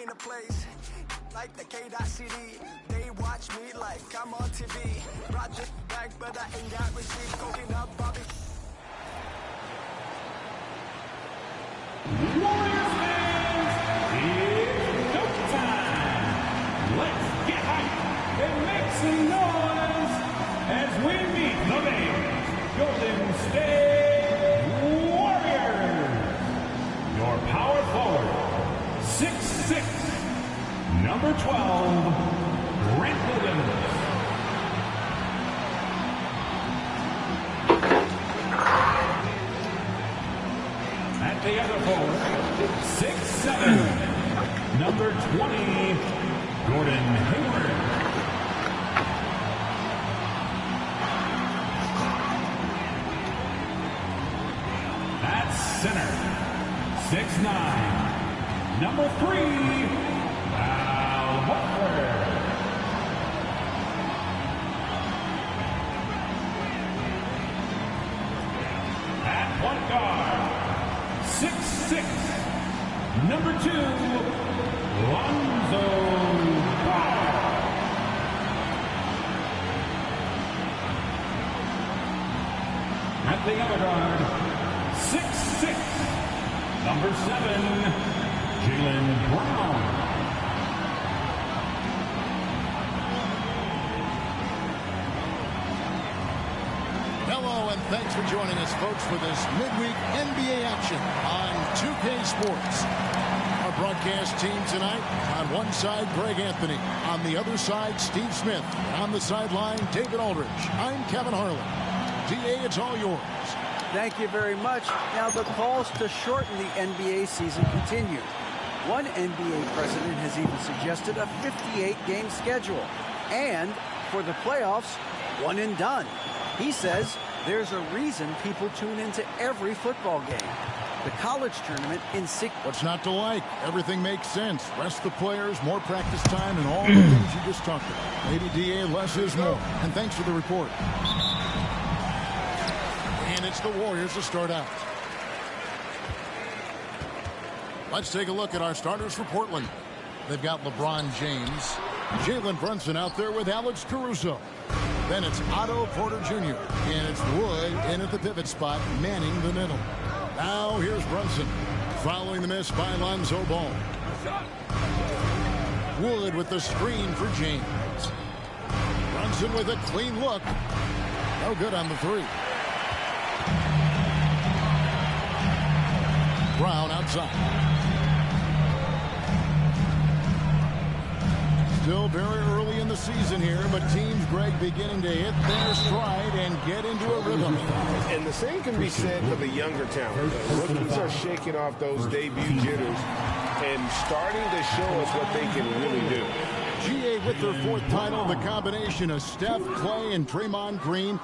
in a place like the K.CD. They watch me like I'm on TV. Brought this back, but I ain't got receipt. Cooking up Bobby. Warriors fans, it's go time. Let's get hyped and make some noise as we meet the names Golden State Warriors. Your power forward, 6'6", number 12, Grant Williams. At the other forward, 6'7", number 20, Gordon Hayward. At center, 6'9", number 3, Al Horford. At point guard, 6'6", number 2, Lonzo Ball. At the other guard, 6'6", number 7, Jaylen Brown. Hello, and thanks for joining us, folks, for this midweek NBA action on 2K Sports. Our broadcast team tonight, on one side, Greg Anthony. On the other side, Steve Smith. And on the sideline, David Aldridge. I'm Kevin Harlan. DA, it's all yours. Thank you very much. Now, the calls to shorten the NBA season continue. One NBA president has even suggested a 58-game schedule. And for the playoffs, one and done. He says there's a reason people tune into every football game. The college tournament in 6. What's not to like? Everything makes sense. Rest the players, more practice time, and all the things you just talked about. Maybe, DA, less is more. And thanks for the report. And it's the Warriors to start out. Let's take a look at our starters for Portland. They've got LeBron James, Jalen Brunson out there with Alex Caruso. Then it's Otto Porter Jr. And it's Wood in at the pivot spot, manning the middle. Now here's Brunson, following the miss by Lonzo Ball. Wood with the screen for James. Brunson with a clean look. No good on the three. Brown outside. Still very early in the season here, but teams, Greg, beginning to hit their stride and get into a rhythm. And the same can be said for the younger talent. The rookies are shaking off those debut jitters and starting to show us what they can really do. GA with their fourth title, the combination of Steph, Clay, and Draymond Green,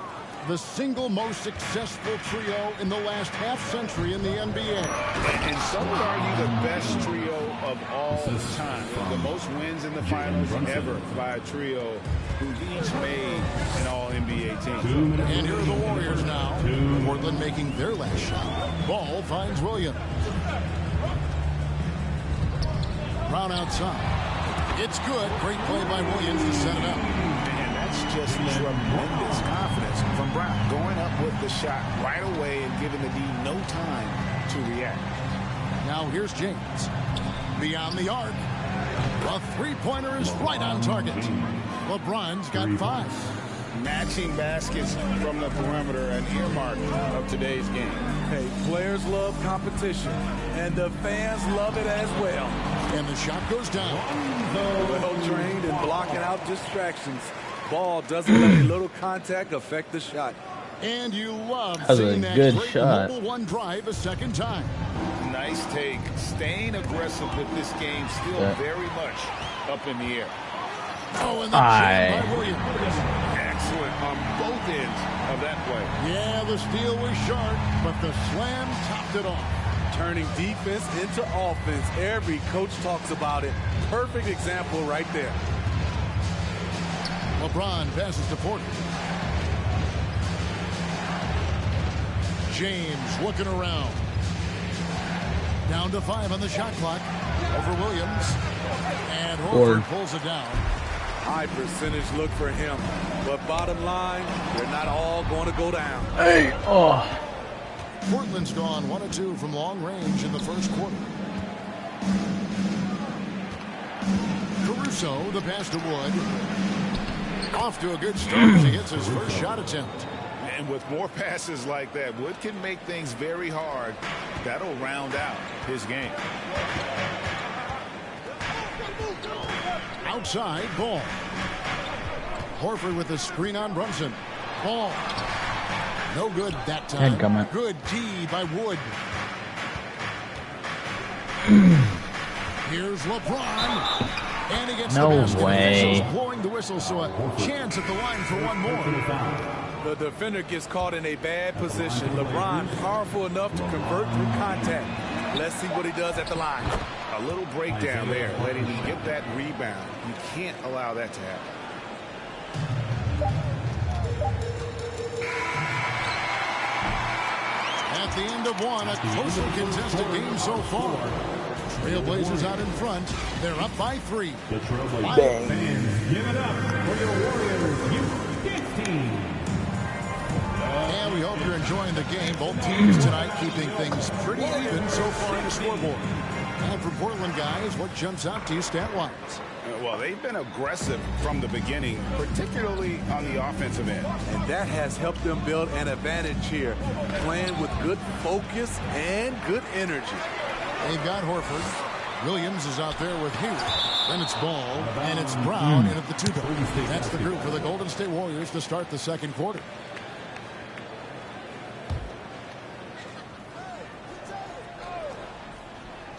the single most successful trio in the last half-century in the NBA. And some would argue the best trio of all time. The most wins in the finals ever by a trio who've each made an all-NBA team. And here are the Warriors now. Portland making their last shot. Ball finds Williams. Brown outside. It's good. Great play by Williams to set it up. Just tremendous confidence from Brown, going up with the shot right away and giving the D no time to react. Now here's James. Beyond the arc. A three-pointer is right on target. LeBron's got 5. Matching baskets from the perimeter, an earmark of today's game. Hey, players love competition, and the fans love it as well. And the shot goes down. Well trained and blocking out distractions. Ball doesn't let a little contact affect the shot. And you love That was seeing a that good great shot. mobile one drive a second time. Nice take. Staying aggressive with this game, still very much up in the air. Oh, and the jam by Williams. Excellent on both ends of that play. Yeah, the steal was sharp, but the slam topped it off. Turning defense into offense. Every coach talks about it. Perfect example right there. LeBron passes to Porter. James looking around. Down to 5 on the shot clock. Over Williams. Horford pulls it down. High percentage look for him. But bottom line, they're not all going to go down. Hey, oh. Portland's gone 1 of 2 from long range in the first quarter. Caruso, the pass to Wood. Off to a good start as he gets his first shot attempt. And with more passes like that, Wood can make things very hard. That'll round out his game. Outside, Ball. Horford with the screen on Brunson. Ball. No good that time. Good D by Wood. Here's LeBron. And he gets the basket. Officials blowing the whistle, so a chance at the line for one more. The defender gets caught in a bad position. LeBron powerful enough to convert through contact. Let's see what he does at the line. A little breakdown there, letting him get that rebound. You can't allow that to happen. At the end of one, a closely contested game so far. Trailblazers out in front. They're up by 3. The Trailblazers fans, give it up for your Warriors U15. And we hope you're enjoying the game. Both teams tonight keeping things pretty even so far in the scoreboard. And for Portland guys, what jumps out to you stat-wise? Well, they've been aggressive from the beginning, particularly on the offensive end. And that has helped them build an advantage here, playing with good focus and good energy. They've got Horford. Williams is out there with Hughes. Then it's Ball, and it's Brown in at the 2 guard. That's the group for the Golden State Warriors to start the second quarter.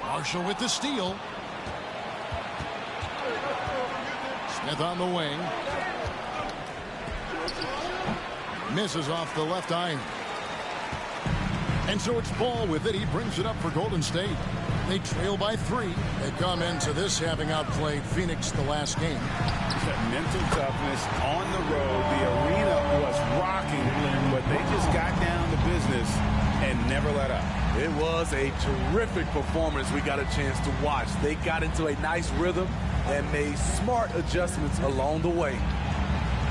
Marshall with the steal. Smith on the wing. Misses off the left iron. And so it's Ball with it. He brings it up for Golden State. They trail by 3. They come into this having outplayed Phoenix the last game. Mental toughness on the road. The arena was rocking, but they just got down to business and never let up. It was a terrific performance we got a chance to watch. They got into a nice rhythm and made smart adjustments along the way.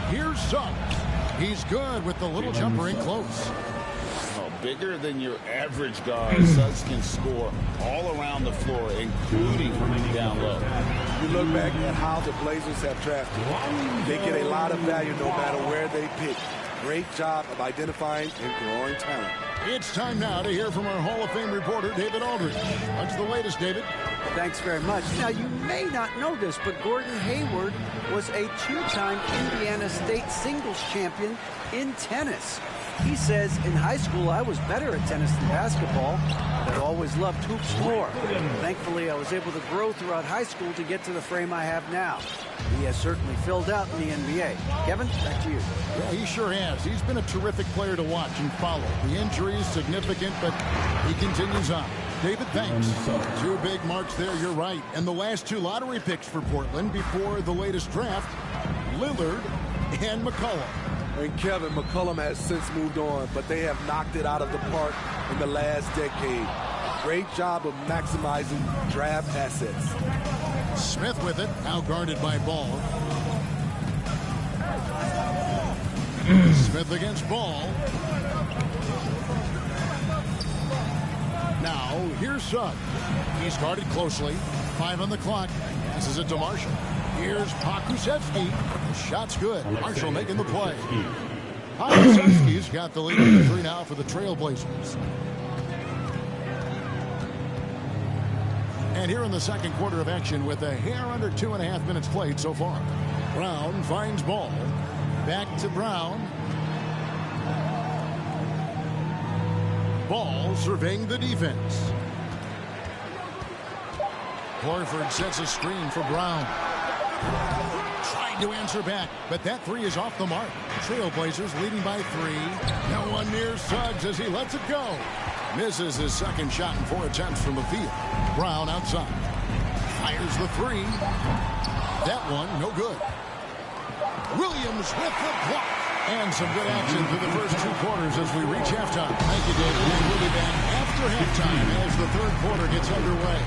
Here's Suggs. He's good with the little jumper in close. Bigger than your average guard, Suggs can score all around the floor, including down low. You look back at how the Blazers have drafted. They get a lot of value no matter where they pick. Great job of identifying and growing talent. It's time now to hear from our Hall of Fame reporter, David Aldridge. What's the latest, David? Thanks very much. Now, you may not know this, but Gordon Hayward was a 2-time Indiana State singles champion in tennis. He says, in high school, I was better at tennis than basketball, but I always loved hoops more. Thankfully, I was able to grow throughout high school to get to the frame I have now. He has certainly filled out in the NBA. Kevin, back to you. Yeah, he sure has. He's been a terrific player to watch and follow. The injury is significant, but he continues on. David, thanks. 2 big marks there, you're right. And the last 2 lottery picks for Portland before the latest draft, Lillard and McCollum. And Kevin, McCollum has since moved on, but they have knocked it out of the park in the last decade. Great job of maximizing draft assets. Smith with it, now guarded by Ball. Smith against Ball. Now, here's Suggs. He's guarded closely. 5 on the clock. Passes it to Marshall. Here's Pokusevski. Shot's good. Marshall making the play. Pokusevski's got the lead in the 3 now for the Trailblazers. And here in the second quarter of action with a hair under 2.5 minutes played so far. Brown finds Ball. Back to Brown. Ball surveying the defense. Horford sets a screen for Brown. Trying to answer back, but that 3 is off the mark. Trailblazers leading by 3. No one near Suggs as he lets it go. Misses his second shot in 4 attempts from the field. Brown outside. Fires the 3. That one, no good. Williams with the block. And some good action through the first 2 quarters as we reach halftime. Thank you, David. And we'll be back after halftime as the 3rd quarter gets underway.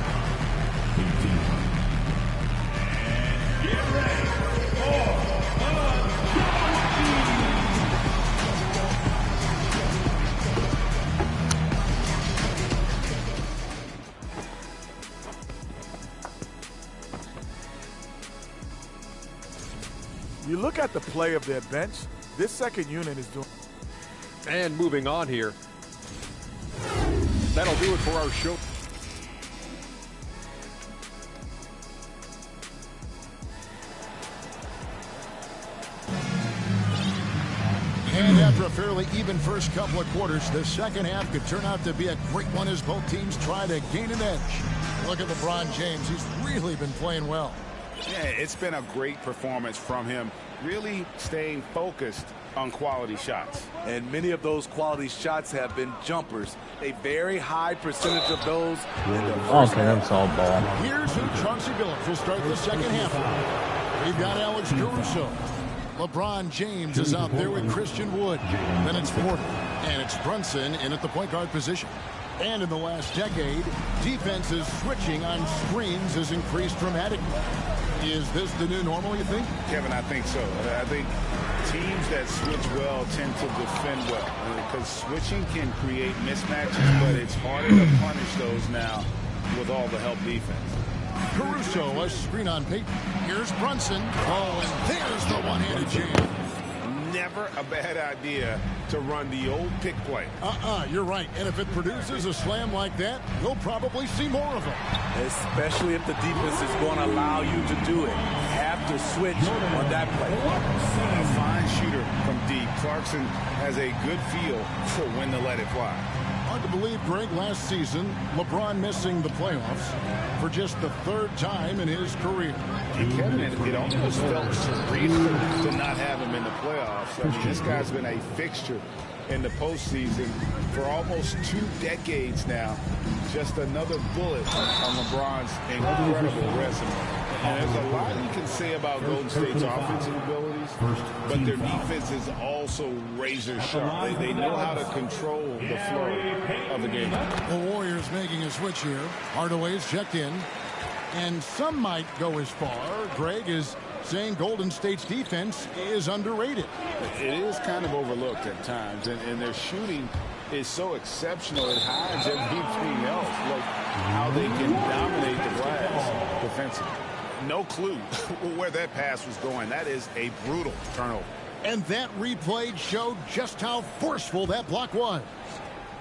You look at the play of their bench, this second unit is doing. And moving on here. That'll do it for our show. And after a fairly even first couple of quarters, the second half could turn out to be a great one as both teams try to gain an edge. Look at LeBron James. He's really been playing well. Yeah, it's been a great performance from him, really staying focused on quality shots. And many of those quality shots have been jumpers. A very high percentage of those in the first half. Here's who Chauncey Billups will start the second half. We've got Alex Caruso. LeBron James is out there with Christian Wood. Then it's Porter. And it's Brunson in at the point guard position. And in the last decade, defenses switching on screens has increased dramatically. Is this the new normal, you think? Kevin, I think so. I think teams that switch well tend to defend well. Because switching can create mismatches, but it's harder to punish those now with all the help defense. Caruso, a screen on Payton. Here's Brunson. Oh, and there's the one-handed jam. Never a bad idea to run the old pick play. You're right. And if it produces a slam like that, we'll probably see more of them. Especially if the defense is going to allow you to do it. You have to switch on that play. A fine shooter from deep. Clarkson has a good feel for when to let it fly. Hard to believe, Greg, last season, LeBron missing the playoffs for just the third time in his career. Kevin, it almost felt surreal to not have him in the playoffs. I mean, this guy's been a fixture in the postseason for almost 2 decades now. Just another bullet on LeBron's incredible resume. And there's a lot you can say about Golden State's offensive abilities, but their defense is also razor sharp. They know how to control the flow of the game. The Warriors making a switch here. Hardaway's checked in. And some might go as far, Greg, as saying Golden State's defense is underrated. It is kind of overlooked at times, and their shooting is so exceptional it hides everything else, like how they can dominate the glass defensively. No clue where that pass was going. That is a brutal turnover. And that replay showed just how forceful that block was.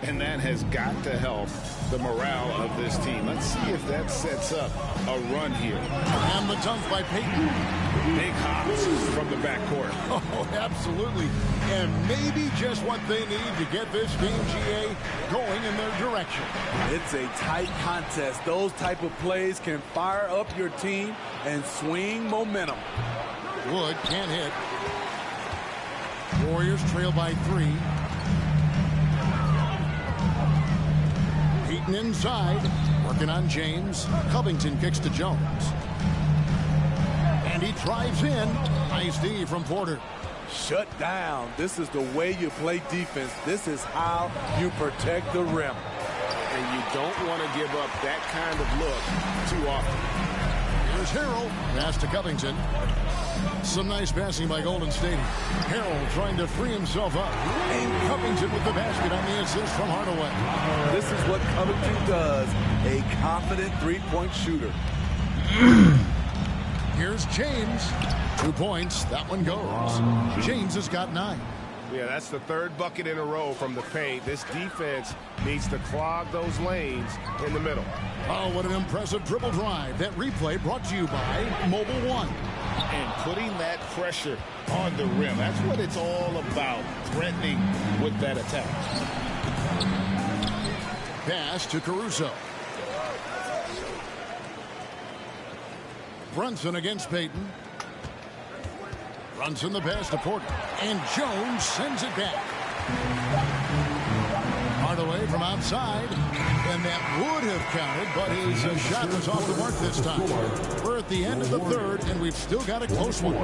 And that has got to help the morale of this team. Let's see if that sets up a run here. And the dunk by Payton. Big hops from the backcourt. Oh, absolutely. And maybe just what they need to get this game, GA, going in their direction. It's a tight contest. Those type of plays can fire up your team and swing momentum. Wood can't hit. Warriors trail by 3. Payton inside, working on James. Covington kicks to Jones. And he drives in. Nice D from Porter. Shut down. This is the way you play defense. This is how you protect the rim. And you don't want to give up that kind of look too often. Here's Harrell. Pass to Covington. Some nice passing by Golden State. Harrell trying to free himself up. And Covington with the basket on the assist from Hardaway. This is what Covington does. A confident three-point shooter. Here's James. 2 points. That one goes. James has got 9. Yeah, that's the 3rd bucket in a row from the paint. This defense needs to clog those lanes in the middle. Oh, what an impressive dribble drive. That replay brought to you by Mobile One. And putting that pressure on the rim. That's what it's all about, threatening with that attack. Pass to Caruso. Brunson against Payton. Brunson the pass to Porter. And Jones sends it back. Hardaway from outside. And that would have counted, but his shot was off the mark this time. We're at the end of the 3rd, and we've still got a close one.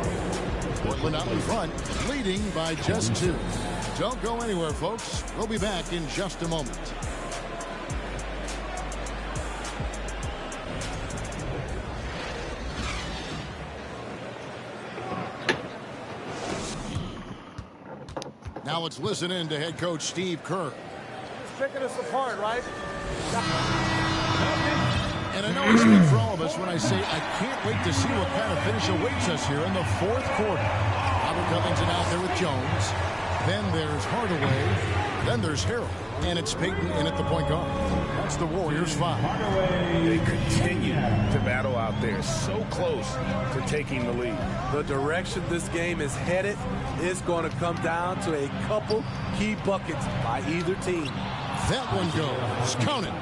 Portland out in front, leading by just 2. Don't go anywhere, folks. We'll be back in just a moment. Now let's listen in to head coach Steve Kerr. He's picking us apart, right? And I know I speak for all of us when I say I can't wait to see what kind of finish awaits us here in the fourth quarter. Robert Covington out there with Jones. Then there's Hardaway. Then there's Harrell. And it's Payton in at the point guard. That's the Warriors 5. They continue to battle out there, so close to taking the lead. The direction this game is headed is going to come down to a couple key buckets by either team. That one goes. Count it.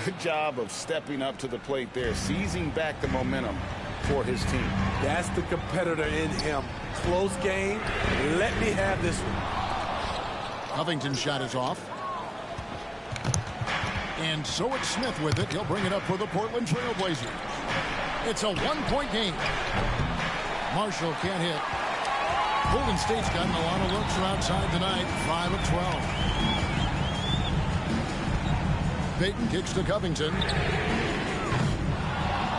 Good job of stepping up to the plate there, seizing back the momentum for his team. That's the competitor in him. Close game. Let me have this one. Covington's shot is off. And so it's Smith with it. He'll bring it up for the Portland Trail Blazers. It's a one-point game. Marshall can't hit. Golden State's gotten a lot of looks from outside tonight. 5 of 12. Payton kicks to Covington.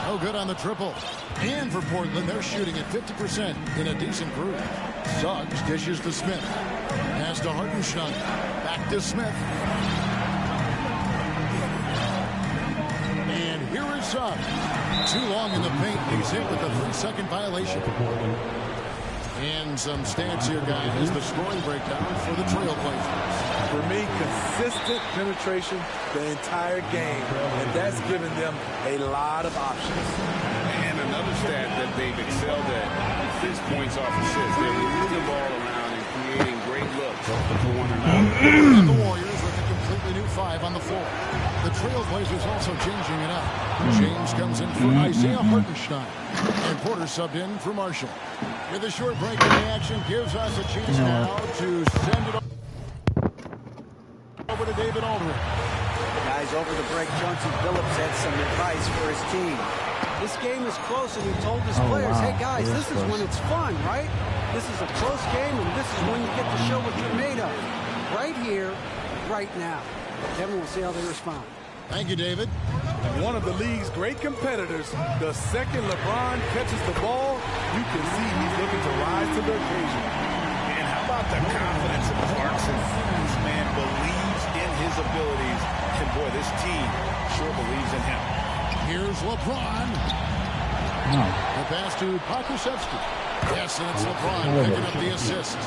No good on the triple. And for Portland, they're shooting at 50% in a decent group. Suggs dishes to Smith. Pass to Hartenstein. Back to Smith. And here is Suggs. Too long in the paint. He's hit with a 3-second violation. And some stats here, guys. The scoring breakdown for the Trailblazers. For me, consistent penetration the entire game. And that's given them a lot of options. And another stat that they've excelled at is points off assists. They're moving the ball around and creating great looks for one another. And the Warriors with a completely new 5 on the floor. The Trailblazers also changing it up. James comes in for Isaiah Hartenstein. And Porter subbed in for Marshall. With a short break in the action, gives us a chance now to send it over to David Aldridge. Guys, over the break, Chauncey Billups had some advice for his team. This game is close, and he told his players, hey, guys, this is when it's fun, right? This is a close game, and this is when you get to show what you're made of. Right here, right now. Kevin, we'll see how they respond. Thank you, David. One of the league's great competitors, the second LeBron catches the ball, you can see he's looking to rise to the occasion. And how about the confidence of Clarkson? This man believes in his abilities, and boy, this team sure believes in him. Here's LeBron. The pass to Pokusevski. Yes, and it's LeBron picking up the assist.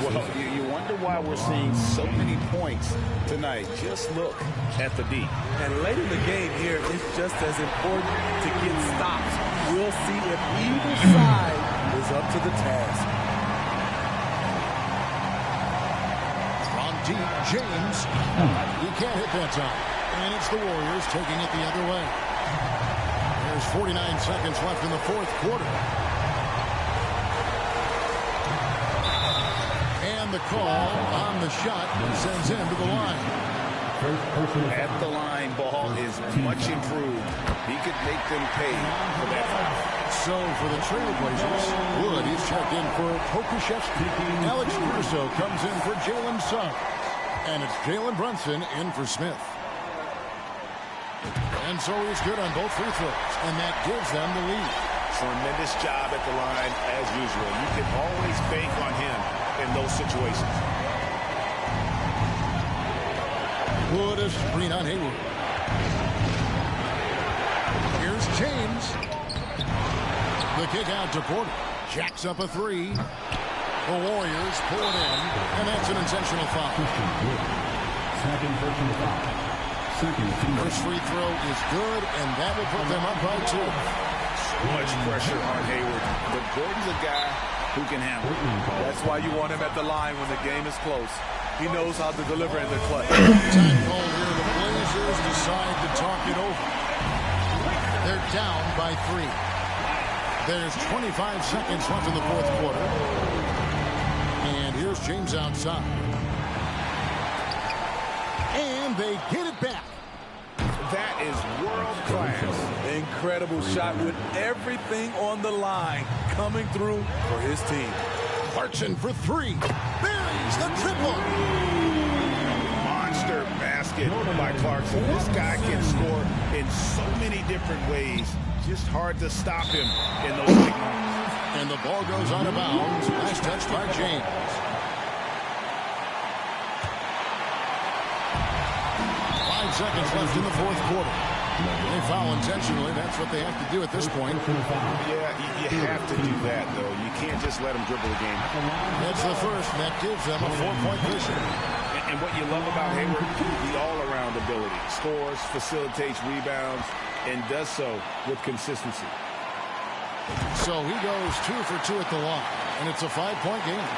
Well, you wonder why we're seeing so many points tonight. Just look at the D. And late in the game here, it's just as important to get stops. We'll see if either side is up to the task. From deep, James. He can't hit that time. And it's the Warriors taking it the other way. There's 49 seconds left in the fourth quarter. And the call on the shot sends him to the line. At the line, ball is much improved. He could make them pay for that foul. So for the Trailblazers, Wood is checked in for Pokusevski. Alex Caruso comes in for Jalen Suggs. And it's Jalen Brunson in for Smith. And so he's good on both free throws. And that gives them the lead. Tremendous job at the line as usual. You can always bank on him in those situations. Wood a screen on Hayward. Here's James. The kick out to Porter. Jacks up a 3. The Warriors pull it in, and that's an intentional foul. Second personal foul. First free throw is good, and that will put them up by 2. So much pressure on Hayward. But Gordon's a guy who can handle it. That's why you want him at the line when the game is close. He knows how to deliver in the clutch. Time call here. The Blazers decide to talk it over. They're down by 3. There's 25 seconds left in the fourth quarter. And here's James outside. And they get it back. That is world class. Incredible shot with everything on the line coming through for his team. Clarkson for 3. Buries the triple. Monster basket by Clarkson. This guy can score in so many different ways. Just hard to stop him in those big moments. And the ball goes out of bounds. Nice touch by James. 5 seconds left in the fourth quarter. They foul intentionally. That's what they have to do at this point. Yeah, you have to do that, though. You can't just let them dribble the game. That's the first, and that gives them a 4-point cushion. And what you love about Hayward, the all-around ability. Scores, facilitates rebounds, and does so with consistency. So he goes 2 for 2 at the line, and it's a 5-point game.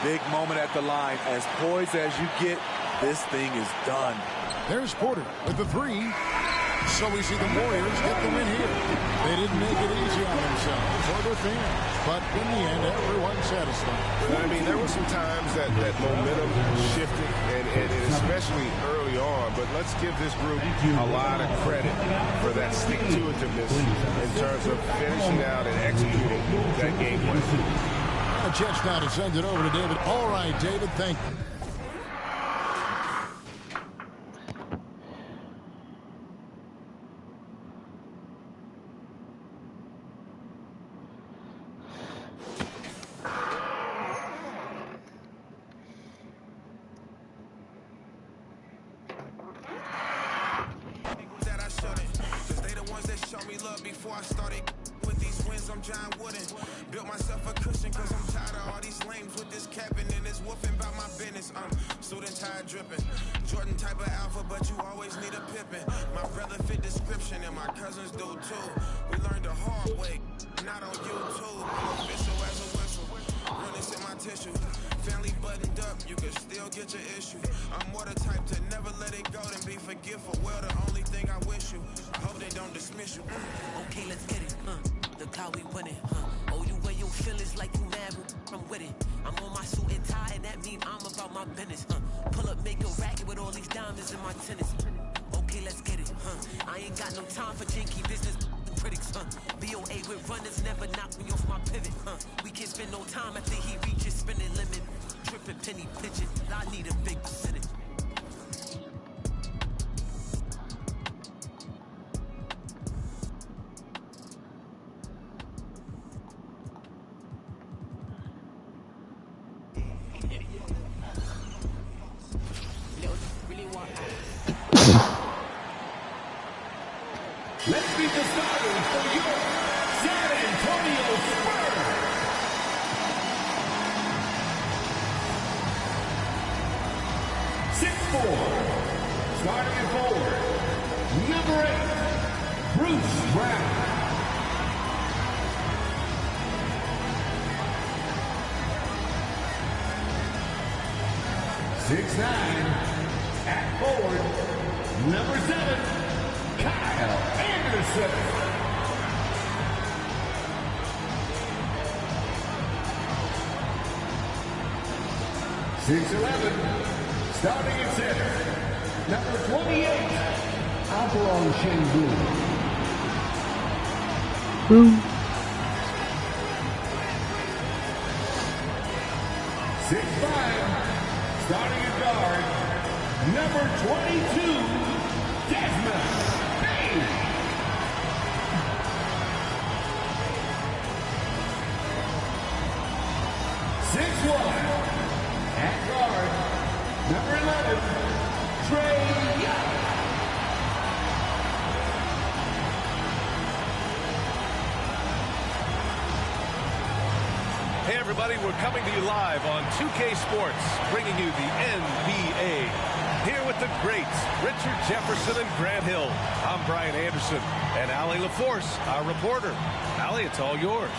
Big moment at the line. As poised as you get, this thing is done. There's Porter with the 3. So we see the Warriors get the win here. They didn't make it easy on themselves or their fans, but in the end, everyone's satisfied. I mean, there were some times that momentum shifted, and especially early on, but let's give this group a lot of credit for that stick-to-itiveness in terms of finishing out and executing that game plan. A chance now to send it over to David. All right, David, thank you. Before I started with these wins, I'm John Wooden. Built myself a cushion cause I'm tired of all these lames with this capping and this whooping about my business. Student tide dripping. Jordan type of alpha, but you always need a pippin'. My brother fit description and my cousins do too. We learned the hard way, not on YouTube. I'm official as a whistle. Realness in my tissue. Family buttoned up, you can still get your issue. I'm more the type to never let it go than be forgetful. Well, the only thing I wish you, I hope they don't dismiss you. Okay, let's get it, Look how we winning, Oh, you wear your feelings like you mad from with it. I'm on my suit and tie, and that mean I'm about my business, Pull up, make a racket with all these diamonds in my tennis. Okay, let's get it, I ain't got no time for janky business critics, BOA with runners never knock me off my pivot, We can't spend no time after he reaches spinning limit. Tripping penny pitching, I need a big percentage. Let's meet the starters for your San Antonio Spurs. Starting at forward, number 8, Bruce Brown. At forward, number 7, Kyle Anderson. Starting at center, number 28, Apollon Shengun. Boom. 6'5", starting at guard, number 22, Desmond Bain. 6'1", at guard, number 11, Trey Young. Hey everybody, we're coming to you live on 2K Sports, bringing you the NBA. Here with the greats, Richard Jefferson and Grant Hill. I'm Brian Anderson, and Allie LaForce, our reporter. Allie, it's all yours.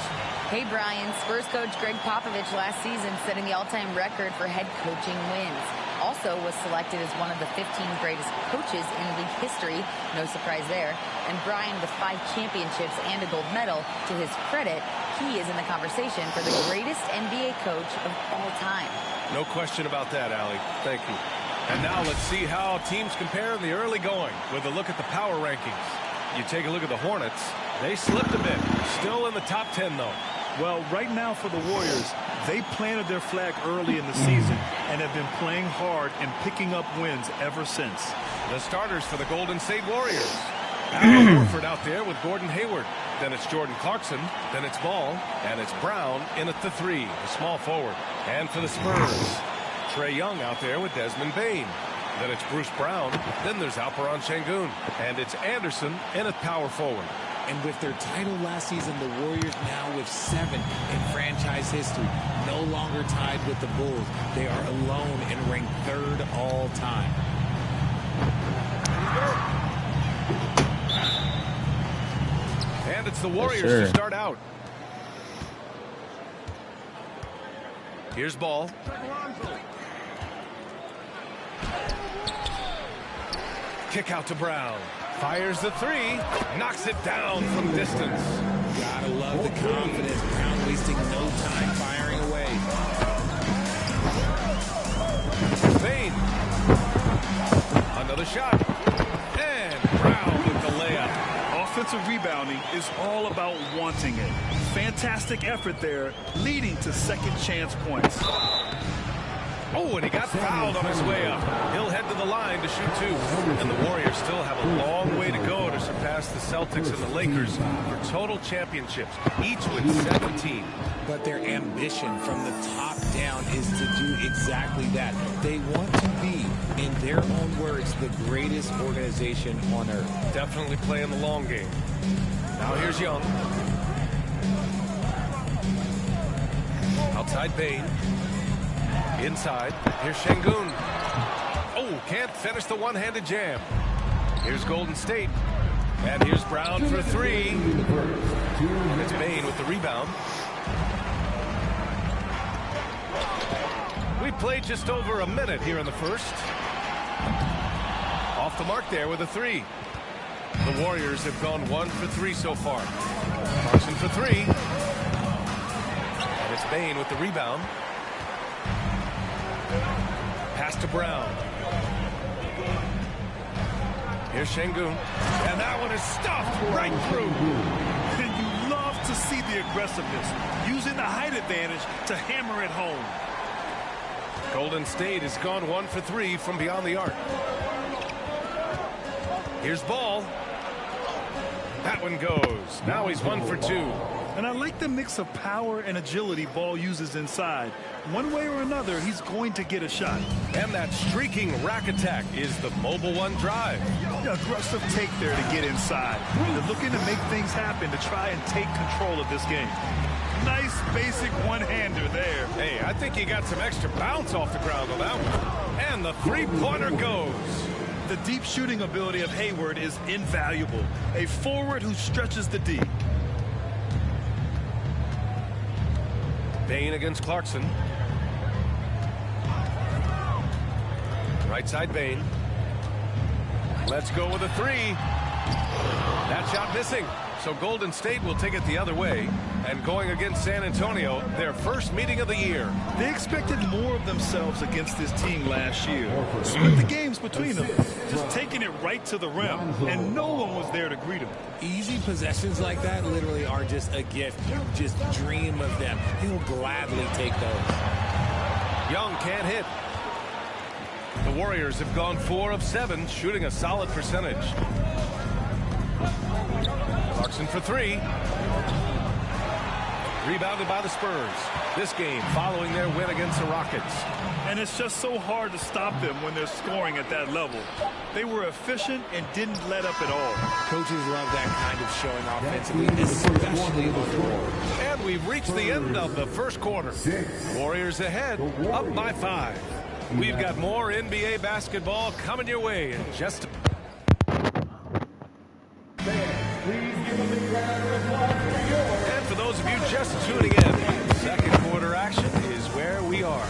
Hey Brian, Spurs coach Greg Popovich last season setting the all-time record for head coaching wins. Also was selected as one of the 15 greatest coaches in league history. No surprise there. And Brian with 5 championships and a gold medal. To his credit, he is in the conversation for the greatest NBA coach of all time. No question about that, Allie. Thank you. And now let's see how teams compare in the early going with a look at the power rankings. You take a look at the Hornets. They slipped a bit. Still in the top 10, though. Well, right now for the Warriors, they planted their flag early in the season and have been playing hard and picking up wins ever since. The starters for the Golden State Warriors. Al Horford out there with Gordon Hayward. Then it's Jordan Clarkson. Then it's Ball. And it's Brown in at the 3, the small forward. And for the Spurs, Trey Young out there with Desmond Bain. Then it's Bruce Brown. Then there's Alperon Şengün. And it's Anderson in at power forward. And with their title last season, the Warriors now with 7 in franchise history, no longer tied with the Bulls. They are alone and ranked 3rd all time. And it's the Warriors to start out. Here's ball. Kick out to Brown. Fires the 3. Knocks it down from distance. Gotta love the confidence. Brown wasting no time firing away. Bane. Another shot. And Brown with the layup. Offensive rebounding is all about wanting it. Fantastic effort there, leading to second chance points. Oh, and he got fouled on his way up. He'll head to the line to shoot 2. And the Warriors still have a long way to go to surpass the Celtics and the Lakers for total championships, each with 17. But their ambition from the top down is to do exactly that. They want to be, in their own words, the greatest organization on earth. Definitely playing the long game. Now here's Young. Outside Bane. Inside, here's Şengün. Oh, can't finish the one-handed jam. Here's Golden State. And here's Brown for 3. It's Bane with the rebound. We played just over a minute here in the first. Off the mark there with a 3. The Warriors have gone 1 for 3 so far. Clarkson for 3. And it's Bane with the rebound. Pass to Brown. Here's Şengün. And that one is stuffed right through. And you love to see the aggressiveness, using the height advantage to hammer it home. Golden State has gone 1 for 3 from beyond the arc. Here's ball. That one goes. Now he's 1 for 2. And I like the mix of power and agility Ball uses inside. One way or another, he's going to get a shot. And that streaking rack attack is the Mobile One drive. The aggressive take there to get inside. They're looking to make things happen to try and take control of this game. Nice basic one-hander there. Hey, I think he got some extra bounce off the ground on that one. And the three-pointer goes. The deep shooting ability of Hayward is invaluable. A forward who stretches the D. Bane against Clarkson. Right side Bane. Let's go with a 3. That shot missing. So Golden State will take it the other way. And going against San Antonio, their first meeting of the year. They expected more of themselves against this team last year. Split the games between them. Just taking it right to the rim. And no one was there to greet him. Easy possessions like that literally are just a gift. You just dream of them. He'll gladly take those. Young can't hit. The Warriors have gone 4 of 7, shooting a solid percentage. Clarkson for 3. Rebounded by the Spurs. This game following their win against the Rockets. And it's just so hard to stop them when they're scoring at that level. They were efficient and didn't let up at all. Coaches love that kind of showing offensively, especially on the road. And we've reached the end of the first quarter. Warriors ahead, up by 5. We've got more NBA basketball coming your way in just a... And for those of you just tuning in, second quarter action is where we are.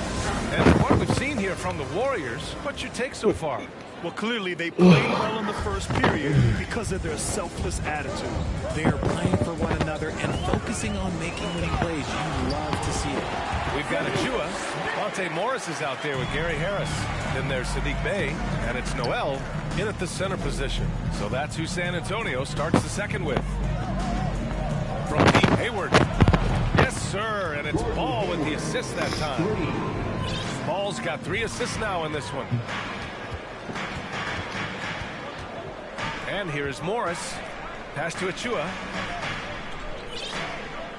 And what we've seen here from the Warriors, what's your take so far? Well, clearly they played well in the first period because of their selfless attitude. They are playing for one another and focusing on making winning plays. You love to see it. We've got Achua. Monte Morris is out there with Gary Harris. Then there's Sadiq Bey, and it's Noel in at the center position. So that's who San Antonio starts the second with. From deep, Hayward. Yes, sir, and it's Ball with the assist that time. Ball's got 3 assists now in this one. And here's Morris. Pass to Achua.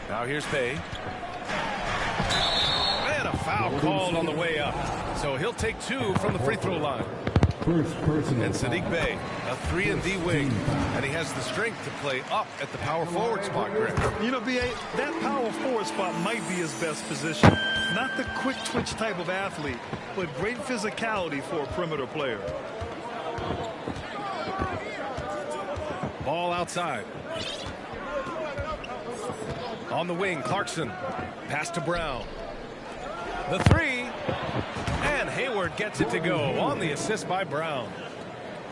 Now here's Bey. And a foul called on the way up. So he'll take 2 from the free throw line. First personal. And Sadiq Bey, a 3-and-D wing, and he has the strength to play up at the power forward spot, Greg. You know, B.A., that power forward spot might be his best position. Not the quick twitch type of athlete, but great physicality for a perimeter player. Ball outside. On the wing, Clarkson. Pass to Brown. The three. And Hayward gets it to go on the assist by Brown.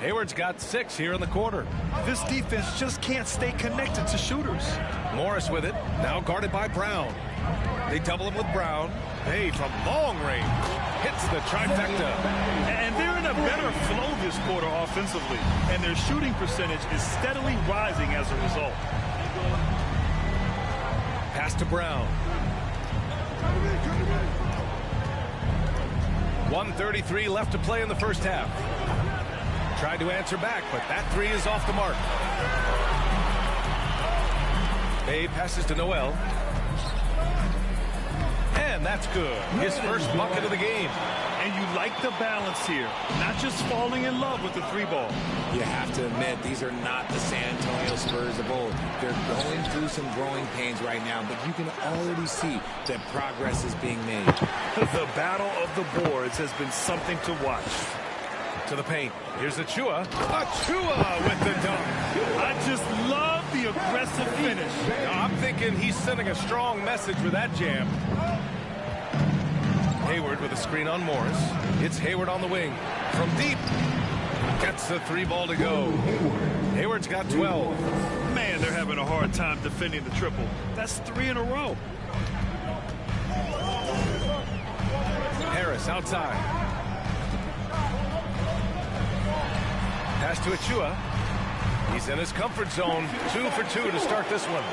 Hayward's got 6 here in the quarter. This defense just can't stay connected to shooters. Morris with it. Now guarded by Brown. They double him with Brown. Hey, from long range. Hits the trifecta. And they're in a better flow this quarter offensively. And their shooting percentage is steadily rising as a result. Pass to Brown. 1:33 left to play in the first half. Tried to answer back, but that three is off the mark. Bay passes to Noel. And that's good. His first bucket of the game. And you like the balance here. Not just falling in love with the three ball. You have to admit, these are not the San Antonio Spurs of old. They're going through some growing pains right now, but you can already see that progress is being made. The battle of the boards has been something to watch. To the paint. Here's Achua. Achua with the dunk. I just love the aggressive finish. Now, I'm thinking he's sending a strong message with that jam. Hayward with a screen on Morris. It's Hayward on the wing. From deep. Gets the three ball to go. Hayward's got 12. Man, they're having a hard time defending the triple. That's 3 in a row. Harris outside. Pass to Achua. He's in his comfort zone. 2 for 2 to start this one.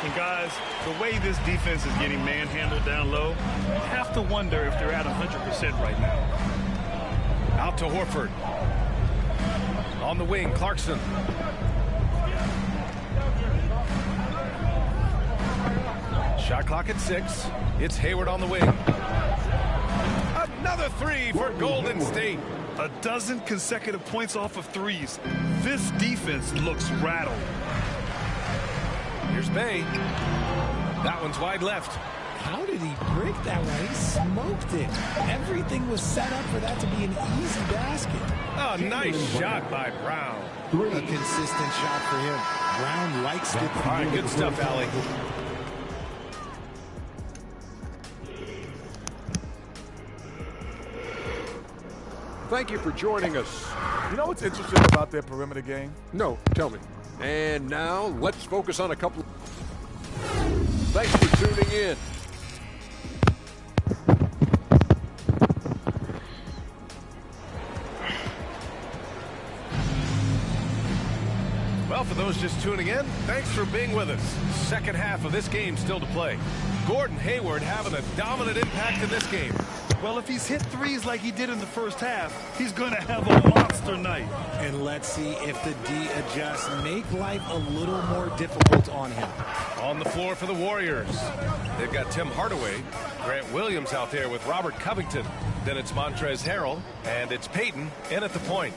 And guys, the way this defense is getting manhandled down low, you have to wonder if they're at 100% right now. Out to Horford. On the wing, Clarkson. Shot clock at 6. It's Hayward on the wing. Another three for Golden State. A dozen consecutive points off of threes. This defense looks rattled. Here's Bay. That one's wide left. How did he break that one? He smoked it. Everything was set up for that to be an easy basket. A nice shot by Brown. A consistent shot for him. Brown likes it. All right, good stuff, Allie. Thank you for joining us. You know what's interesting about their perimeter game? No, tell me. And now let's focus on a couple. Thanks for tuning in. Well, for those just tuning in, thanks for being with us. Second half of this game still to play. Gordon Hayward having a dominant impact in this game. Well, if he's hit threes like he did in the first half, he's going to have a monster night. And let's see if the D adjusts, make life a little more difficult on him. On the floor for the Warriors. They've got Tim Hardaway, Grant Williams out there with Robert Covington. Then it's Montrezl Harrell, and it's Payton in at the point.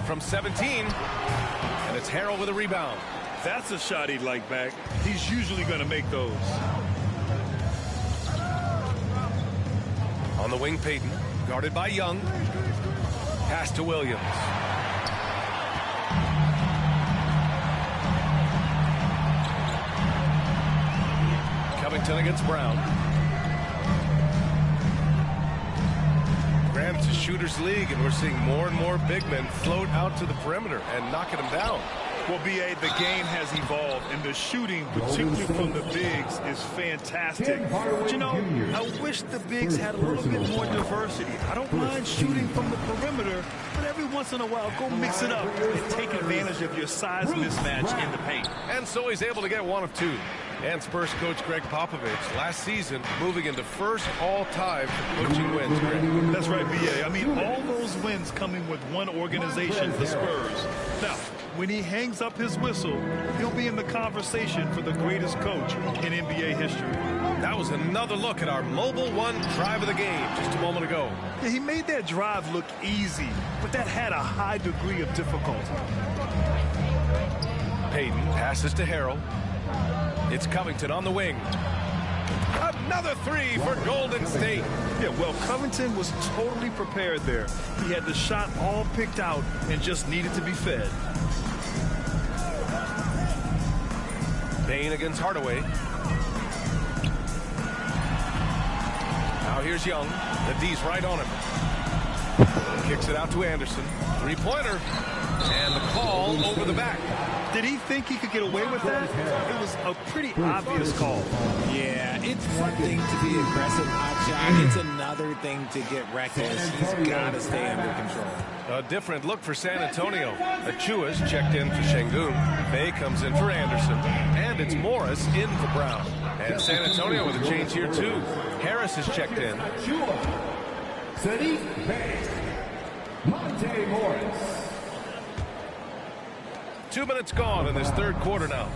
From 17, and it's Harrell with a rebound. That's a shot he'd like back. He's usually going to make those. On the wing, Payton, guarded by Young. Pass to Williams. Covington against Brown. It's a shooter's league, and we're seeing more and more big men float out to the perimeter and knocking them down. Well, B.A., the game has evolved, and the shooting, particularly from the bigs, is fantastic. But, you know, I wish the bigs had a little bit more diversity. I don't mind shooting from the perimeter, but every once in a while, go mix it up and take advantage of your size mismatch in the paint. And so he's able to get 1 of 2. And Spurs coach Greg Popovich last season moving into first all-time for coaching wins. Greg. That's right, B.A. I mean, all those wins coming with one organization, the Spurs. Now, when he hangs up his whistle, he'll be in the conversation for the greatest coach in NBA history. That was another look at our Mobile One drive of the game just a moment ago. Yeah, he made that drive look easy, but that had a high degree of difficulty. Payton passes to Harrell. It's Covington on the wing. Another three for Golden State. Yeah, well, Covington was totally prepared there. He had the shot all picked out and just needed to be fed. Bain against Hardaway. Now here's Young. The D's right on him. Kicks it out to Anderson. Three-pointer. And the call over the back. Did he think he could get away with that? It was a pretty obvious call. Yeah, it's one thing to be aggressive hot shot. It's another thing to get reckless. He's got to stay under control. A different look for San Antonio. Achua's checked in for Şengün. Bay comes in for Anderson. And it's Morris in for Brown. And San Antonio with a change here, too. Harris is checked in. Sadiq Bey. Monte Morris. 2 minutes gone in this third quarter now.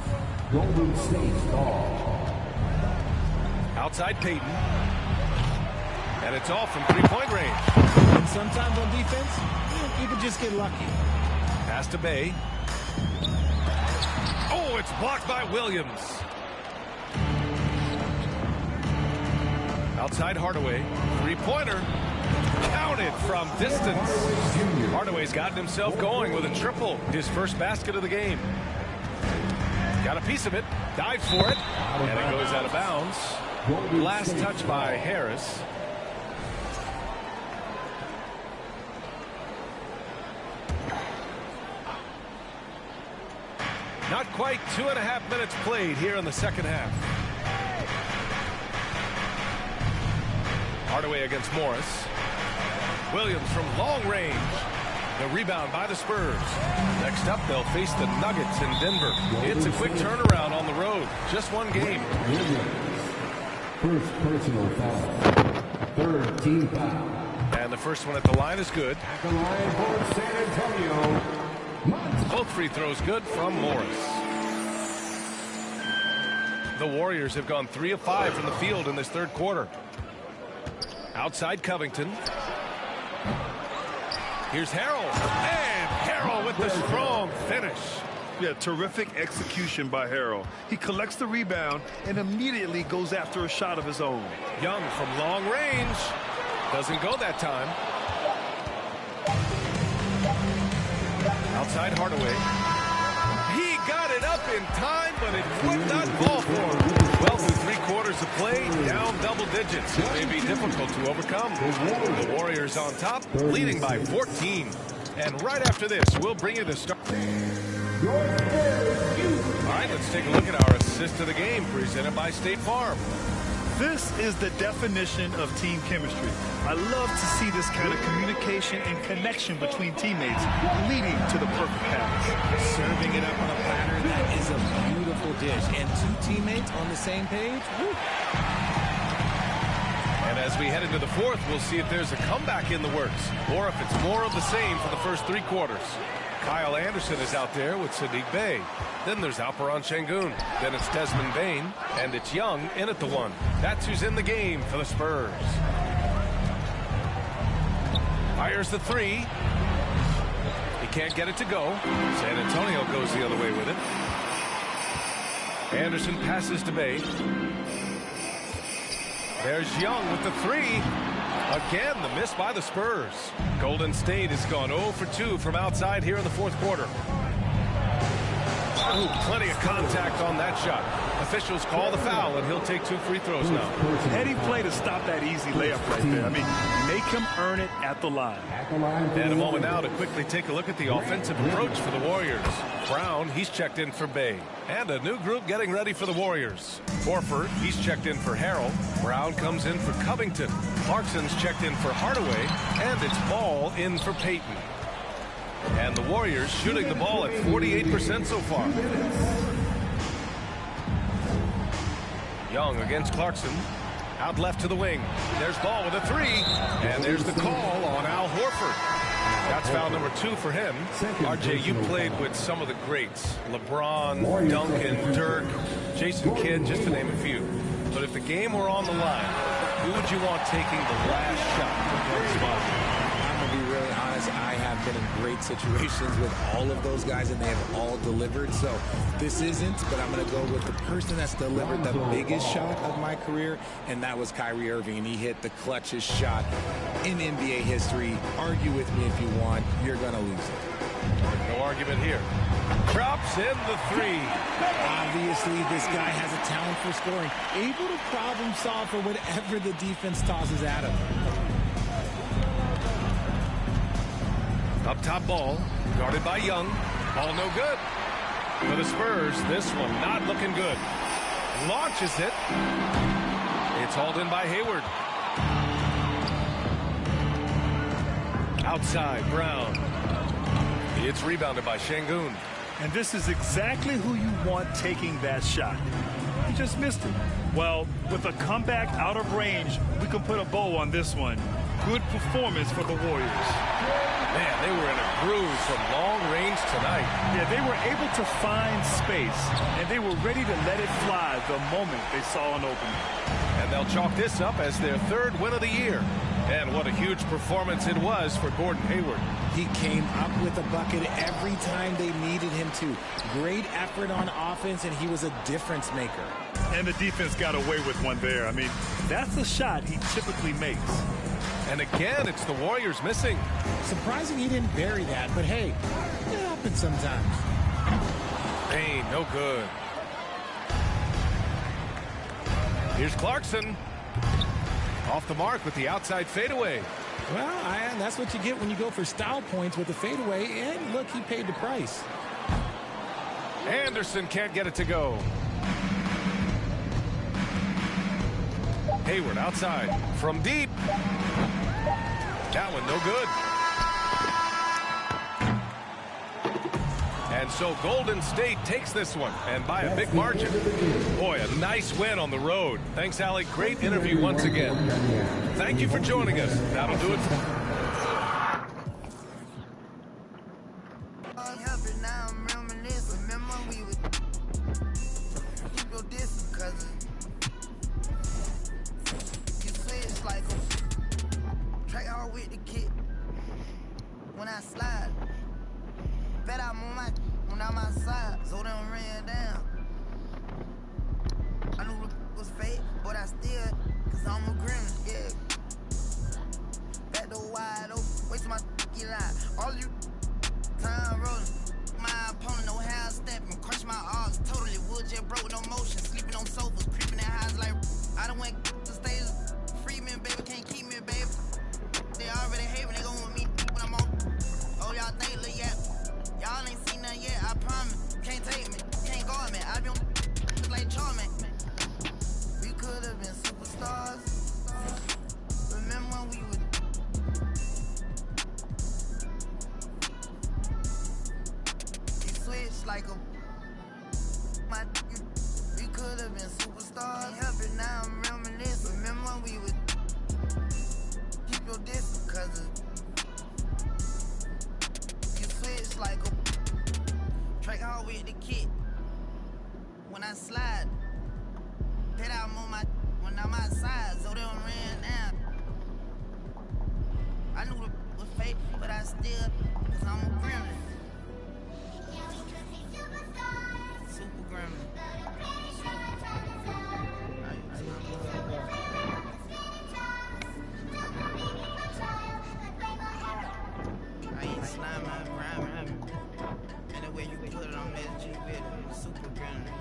Golden State ball. Outside Payton. And it's off from three-point range. And sometimes on defense, you can just get lucky. Pass to Bay. Oh, it's blocked by Williams. Outside Hardaway. Three-pointer. Counted from distance. Hardaway's gotten himself going with a triple. His first basket of the game. Got a piece of it. Dives for it. And it goes out of bounds. Last touch by Harris. Not quite 2.5 minutes played here in the second half. Hardaway against Morris. Williams from long range. The rebound by the Spurs. Next up, they'll face the Nuggets in Denver. It's a quick turnaround on the road. Just one game. First personal foul. Third team foul. And the first one at the line is good. At the line for San Antonio. Both free throws good from Morris. The Warriors have gone 3 of 5 from the field in this third quarter. Outside Covington. Here's Harrell. And Harrell with the strong finish. Yeah, terrific execution by Harrell. He collects the rebound and immediately goes after a shot of his own. Young from long range. Doesn't go that time. Outside Hardaway. He got it up in time, but it would not fall for him. Well, through 3 quarters of play, down double digits. It may be difficult to overcome. The Warriors on top, leading by 14. And right after this, we'll bring you the start. All right, let's take a look at our assist of the game, presented by State Farm. This is the definition of team chemistry. I love to see this kind of communication and connection between teammates leading to the perfect pass. Serving it up on a platter, that is a beautiful dish. And 2 teammates on the same page. Woo. And as we head into the fourth, we'll see if there's a comeback in the works or if it's more of the same for the first 3 quarters. Kyle Anderson is out there with Sadiq Bey. Then there's Alperen Şengün. Then it's Desmond Bain. And it's Young in at the 1. That's who's in the game for the Spurs. Fires the 3. He can't get it to go. San Antonio goes the other way with it. Anderson passes to Bey. There's Young with the 3. Again, the miss by the Spurs. Golden State has gone 0 for 2 from outside here in the fourth quarter. Ooh, plenty of contact on that shot. Officials call the foul, and he'll take 2 free throws now. Heady play to stop that easy layup right there. I mean, make him earn it at the line. And a moment now to quickly take a look at the offensive approach for the Warriors. Brown, he's checked in for Bey. And a new group getting ready for the Warriors. Horford, he's checked in for Harrell. Brown comes in for Covington. Clarkson's checked in for Hardaway. And it's Ball in for Payton. And the Warriors shooting the ball at 48% so far. Young against Clarkson. Out left to the wing. There's Ball with a 3. And there's the call on Al Horford. That's foul number 2 for him. RJ, you played with some of the greats. LeBron, Duncan, Dirk, Jason Kidd, just to name a few. But if the game were on the line, who would you want taking the last shot from one spot? I'm going to be really honest. I have been in great situations with all of those guys, and they have all delivered. So this isn't, but I'm going to go with the person that's delivered the biggest shot of my career, and that was Kyrie Irving. And he hit the clutchest shot in NBA history. Argue with me if you want. You're going to lose it. No argument here. Drops in the 3. Obviously, this guy has a talent for scoring. Able to problem solve for whatever the defense tosses at him. Up top ball, guarded by Young. Ball no good. For the Spurs, this one not looking good. Launches it. It's hauled in by Hayward. Outside, Brown. It's rebounded by Şengün. And this is exactly who you want taking that shot. He just missed it. Well, with a comeback out of range, we can put a bow on this one. Good performance for the Warriors. Man, they were in a groove from long range tonight. Yeah, they were able to find space, and they were ready to let it fly the moment they saw an opening. And they'll chalk this up as their 3rd win of the year. And what a huge performance it was for Gordon Hayward. He came up with a bucket every time they needed him to. Great effort on offense, and he was a difference maker. And the defense got away with one there. I mean, that's a shot he typically makes. And again, it's the Warriors missing. Surprising he didn't bury that, but hey, it happens sometimes. Payne, no good. Here's Clarkson. Off the mark with the outside fadeaway. Well, that's what you get when you go for style points with the fadeaway. And look, he paid the price. Anderson can't get it to go. Hayward outside from deep. That one no good. And so Golden State takes this one, and by a big margin. Boy, a nice win on the road. Thanks, Allie. Great interview once again. Thank you for joining us. That'll do it for when I slide. Bet I'm on my when I'm outside, so they don't rain down. I knew it was fake, but I still, cause I'm a grin, yeah. Back door wide open, waste my line. All you time rolling. My opponent, no half stepping, crush my arms, totally wood jet broke, no motion, sleeping on sofas, creeping in highs like I done went to stage. Free me, baby, can't keep me, baby. They already hate me, they gon' want me when I'm on. Oh, y'all think, look, yeah. Y'all ain't seen nothing yet, I promise. Can't take me, can't guard me. I be on like Charmin. We could have been superstars. Remember when we were. You switched like a. We could have been superstars. Can't help it now, I'm reminiscing. Remember when we were. Keep your distance, cause you switch like a track hard with the kid. When I slide, bet I'm on my when I'm outside, so they don't ran down. I knew it was fake, but I still, cause I'm a gremlin. Super gremlin. I ain't slime, I'm rhyming. And the way you put it on that G with it, super gremlin.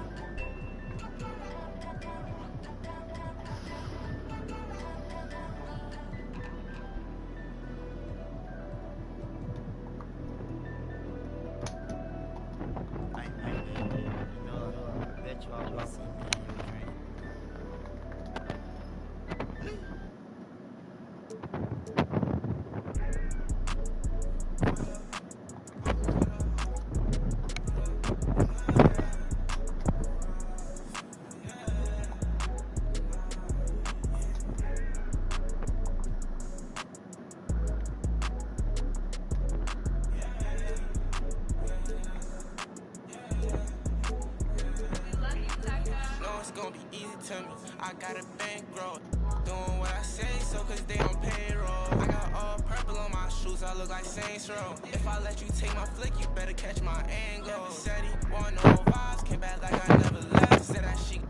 to me. I got a bankroll. Doing what I say, so cause they on payroll. I got all purple on my shoes, I look like Saints Row. If I let you take my flick, you better catch my angle. Said he want no vibes, came back like I never left. Said that she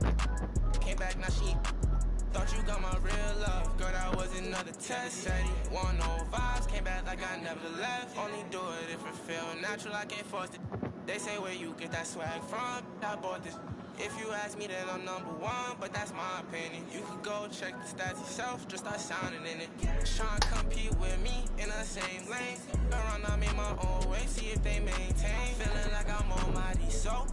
came back, now she thought you got my real love. Girl, that was another test. Said he want no vibes, came back like I never left. Only do it if it feel natural, I can't force it. They say where you get that swag from, I bought this. If you ask me, then I'm #1, but that's my opinion. You could go check the stats yourself, just start sounding in it. Tryna compete with me in the same lane. Around, I made my own way, see if they maintain. Feeling like I'm almighty, so